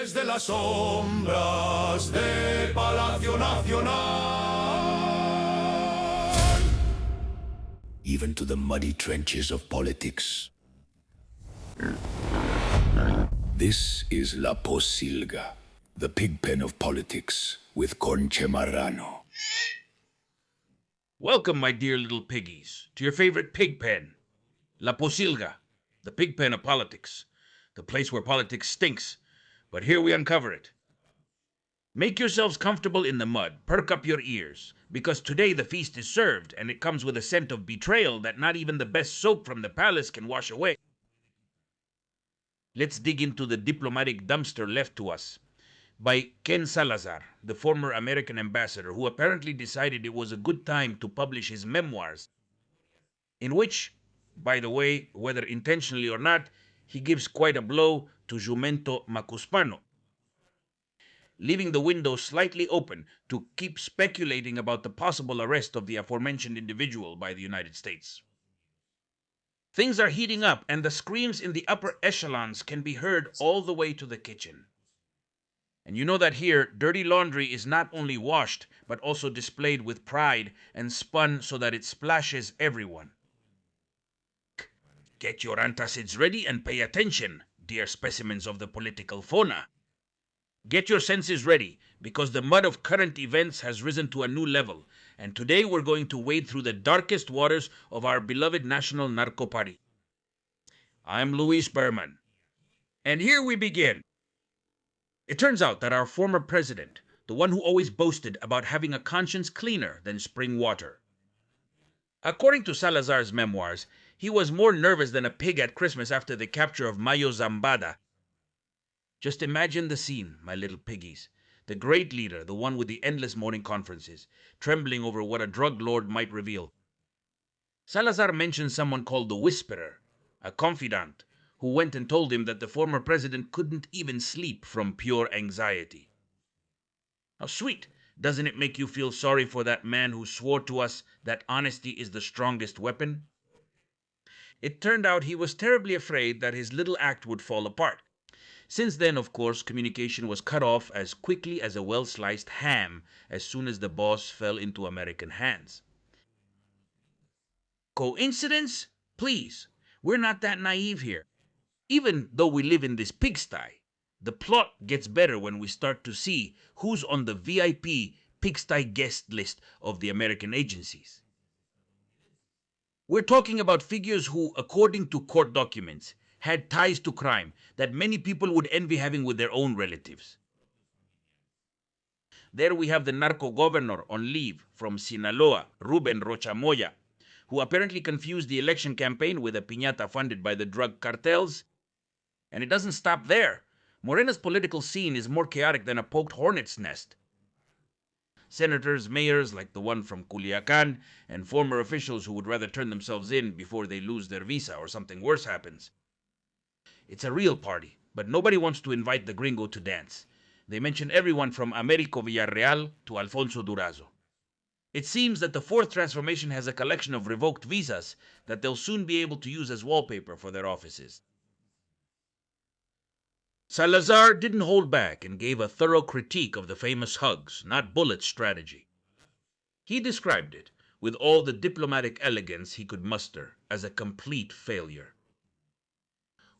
Desde las sombras de Palacio Nacional, even to the muddy trenches of politics. This is La Posilga, the pigpen of politics, with Conche Marrano. Welcome, my dear little piggies, to your favorite pig pen, La Posilga, the pig pen of politics, the place where politics stinks, but here we uncover it. Make yourselves comfortable in the mud, perk up your ears, because today the feast is served, and it comes with a scent of betrayal that not even the best soap from the palace can wash away. Let's dig into the diplomatic dumpster left to us by Ken Salazar, the former American ambassador, who apparently decided it was a good time to publish his memoirs, in which, by the way, whether intentionally or not, he gives quite a blow to Jumento Macuspano, leaving the window slightly open to keep speculating about the possible arrest of the aforementioned individual by the United States. Things are heating up, and the screams in the upper echelons can be heard all the way to the kitchen. And you know that here, dirty laundry is not only washed, but also displayed with pride and spun so that it splashes everyone. Get your antacids ready and pay attention, dear specimens of the political fauna. Get your senses ready, because the mud of current events has risen to a new level, and today we're going to wade through the darkest waters of our beloved national Narco-Party. I'm Luis Berman, and here we begin. It turns out that our former president, the one who always boasted about having a conscience cleaner than spring water, according to Salazar's memoirs, he was more nervous than a pig at Christmas after the capture of Mayo Zambada. Just imagine the scene, my little piggies. The great leader, the one with the endless morning conferences, trembling over what a drug lord might reveal. Salazar mentioned someone called the Whisperer, a confidant, who went and told him that the former president couldn't even sleep from pure anxiety. How sweet! Doesn't it make you feel sorry for that man who swore to us that honesty is the strongest weapon? It turned out he was terribly afraid that his little act would fall apart. Since then, of course, communication was cut off as quickly as a well-sliced ham as soon as the boss fell into American hands. Coincidence? Please, we're not that naive here. Even though we live in this pigsty, the plot gets better when we start to see who's on the VIP pigsty guest list of the American agencies. We're talking about figures who, according to court documents, had ties to crime that many people would envy having with their own relatives. There we have the narco governor on leave from Sinaloa, Ruben Rocha Moya, who apparently confused the election campaign with a piñata funded by the drug cartels. And it doesn't stop there. Morena's political scene is more chaotic than a poked hornet's nest. Senators, mayors like the one from Culiacan, and former officials who would rather turn themselves in before they lose their visa or something worse happens. It's a real party, but nobody wants to invite the gringo to dance. They mention everyone from Américo Villarreal to Alfonso Durazo. It seems that the fourth transformation has a collection of revoked visas that they'll soon be able to use as wallpaper for their offices. Salazar didn't hold back and gave a thorough critique of the famous hugs, not bullets strategy. He described it, with all the diplomatic elegance he could muster, as a complete failure.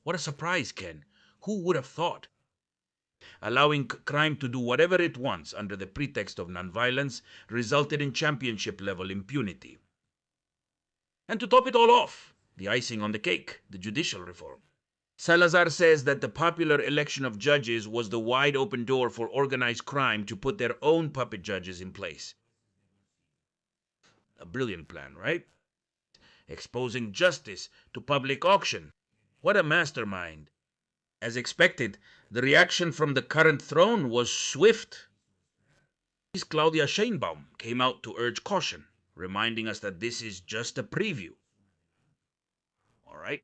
What a surprise, Ken. Who would have thought? Allowing crime to do whatever it wants under the pretext of nonviolence resulted in championship-level impunity. And to top it all off, the icing on the cake, the judicial reform. Salazar says that the popular election of judges was the wide-open door for organized crime to put their own puppet judges in place. A brilliant plan, right? Exposing justice to public auction. What a mastermind. As expected, the reaction from the current throne was swift. Claudia Sheinbaum came out to urge caution, reminding us that this is just a preview. All right.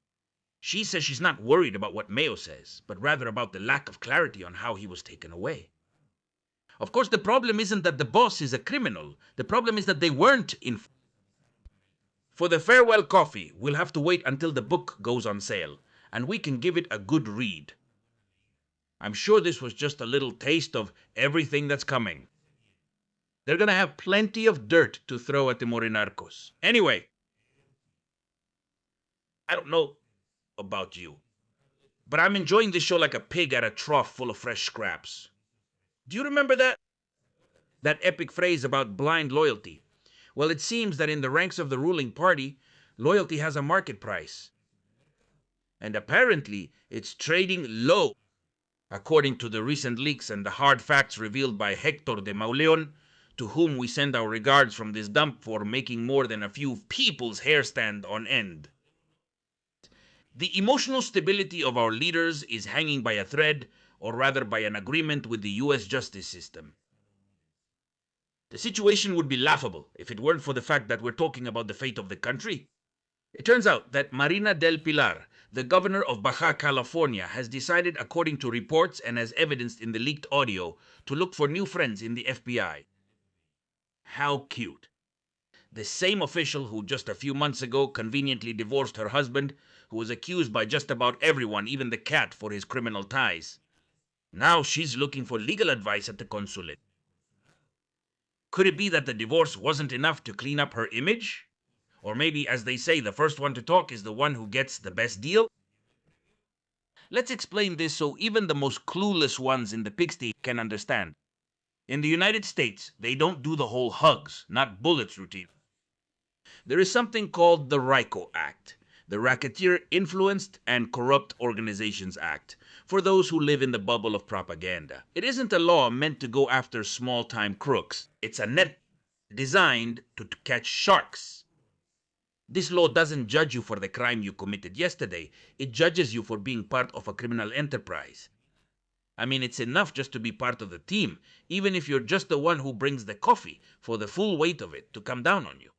She says she's not worried about what Mayo says, but rather about the lack of clarity on how he was taken away. Of course, the problem isn't that the boss is a criminal. The problem is that they weren't informed. For the farewell coffee, we'll have to wait until the book goes on sale, and we can give it a good read. I'm sure this was just a little taste of everything that's coming. They're gonna have plenty of dirt to throw at the Morinarcos. Anyway, I don't know about you, but I'm enjoying this show like a pig at a trough full of fresh scraps. Do you remember that? That epic phrase about blind loyalty? Well, it seems that in the ranks of the ruling party, loyalty has a market price. And apparently, it's trading low. According to the recent leaks and the hard facts revealed by Hector de Mauleon, to whom we send our regards from this dump for making more than a few people's hair stand on end. The emotional stability of our leaders is hanging by a thread, or rather by an agreement with the US justice system. The situation would be laughable if it weren't for the fact that we're talking about the fate of the country. It turns out that Marina del Pilar, the governor of Baja California, has decided, according to reports and as evidenced in the leaked audio, to look for new friends in the FBI. How cute. The same official who just a few months ago conveniently divorced her husband, who was accused by just about everyone, even the cat, for his criminal ties. Now she's looking for legal advice at the consulate. Could it be that the divorce wasn't enough to clean up her image? Or maybe, as they say, the first one to talk is the one who gets the best deal? Let's explain this so even the most clueless ones in the pigsty can understand. In the United States, they don't do the whole hugs, not bullets routine. There is something called the RICO Act, the Racketeer Influenced and Corrupt Organizations Act, for those who live in the bubble of propaganda. It isn't a law meant to go after small-time crooks. It's a net designed to catch sharks. This law doesn't judge you for the crime you committed yesterday. It judges you for being part of a criminal enterprise. I mean, it's enough just to be part of the team, even if you're just the one who brings the coffee, for the full weight of it to come down on you.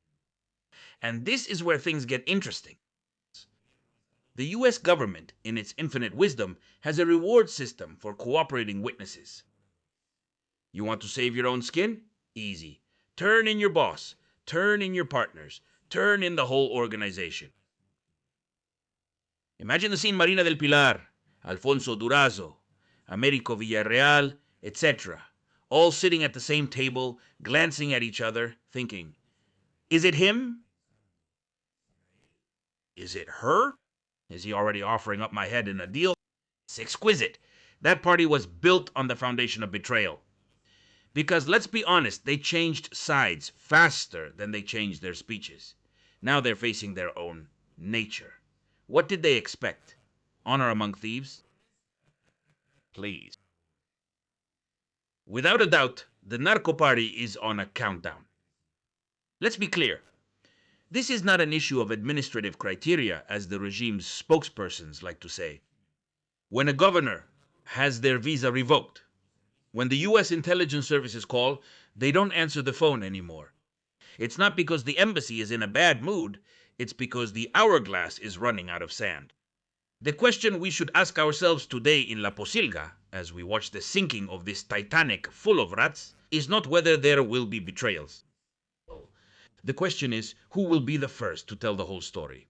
And this is where things get interesting. The US government, in its infinite wisdom, has a reward system for cooperating witnesses. You want to save your own skin? Easy. Turn in your boss. Turn in your partners. Turn in the whole organization. Imagine the scene: Marina del Pilar, Alfonso Durazo, Americo Villarreal, etc. all sitting at the same table, glancing at each other, thinking, is it him? Is it her? Is he already offering up my head in a deal? It's exquisite. That party was built on the foundation of betrayal. Because let's be honest, they changed sides faster than they changed their speeches. Now they're facing their own nature. What did they expect? Honor among thieves? Please. Without a doubt, the Narco-Party is on a countdown. Let's be clear. This is not an issue of administrative criteria, as the regime's spokespersons like to say. When a governor has their visa revoked, when the US intelligence services call, they don't answer the phone anymore. It's not because the embassy is in a bad mood, it's because the hourglass is running out of sand. The question we should ask ourselves today in La Posilga, as we watch the sinking of this Titanic full of rats, is not whether there will be betrayals. The question is, who will be the first to tell the whole story?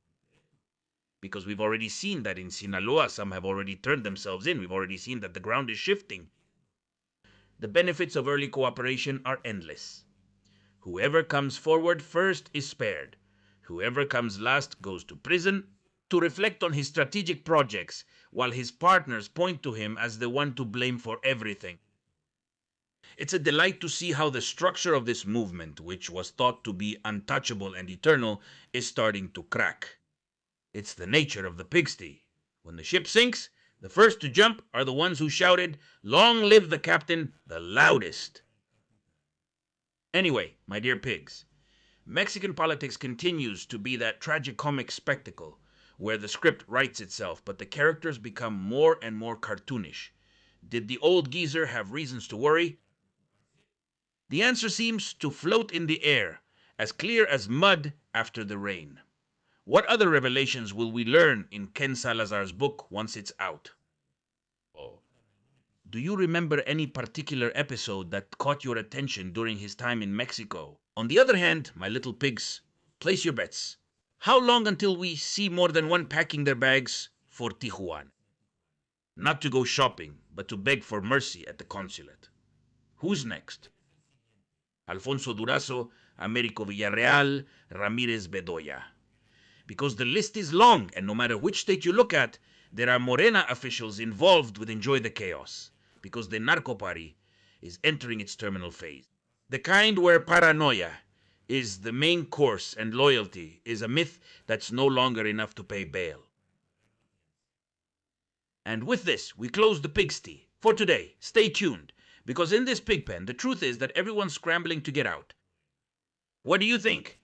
Because we've already seen that in Sinaloa, some have already turned themselves in. We've already seen that the ground is shifting. The benefits of early cooperation are endless. Whoever comes forward first is spared. Whoever comes last goes to prison to reflect on his strategic projects, while his partners point to him as the one to blame for everything. It's a delight to see how the structure of this movement, which was thought to be untouchable and eternal, is starting to crack. It's the nature of the pigsty. When the ship sinks, the first to jump are the ones who shouted, "Long live the captain," the loudest. Anyway, my dear pigs, Mexican politics continues to be that tragicomic spectacle where the script writes itself, but the characters become more and more cartoonish. Did the old geezer have reasons to worry? The answer seems to float in the air, as clear as mud after the rain. What other revelations will we learn in Ken Salazar's book once it's out? Do you remember any particular episode that caught your attention during his time in Mexico? On the other hand, my little pigs, place your bets. How long until we see more than one packing their bags for Tijuana? Not to go shopping, but to beg for mercy at the consulate. Who's next? Alfonso Durazo, Americo Villarreal, Ramirez Bedoya. Because the list is long, and no matter which state you look at, there are Morena officials involved with Enjoy the Chaos, because the Narco-Party is entering its terminal phase. The kind where paranoia is the main course and loyalty is a myth that's no longer enough to pay bail. And with this, we close the pigsty. For today, stay tuned, because in this pig pen, the truth is that everyone's scrambling to get out. What do you think?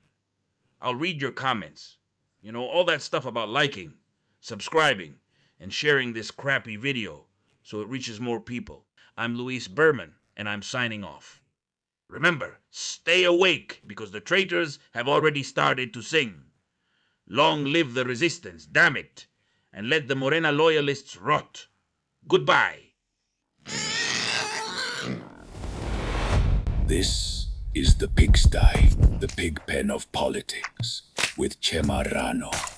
I'll read your comments. You know, all that stuff about liking, subscribing, and sharing this crappy video so it reaches more people. I'm Luis Berman, and I'm signing off. Remember, stay awake, because the traitors have already started to sing. Long live the resistance, damn it, and let the Morena loyalists rot. Goodbye. This is the pigsty, the pig pen of politics, with Chemarano.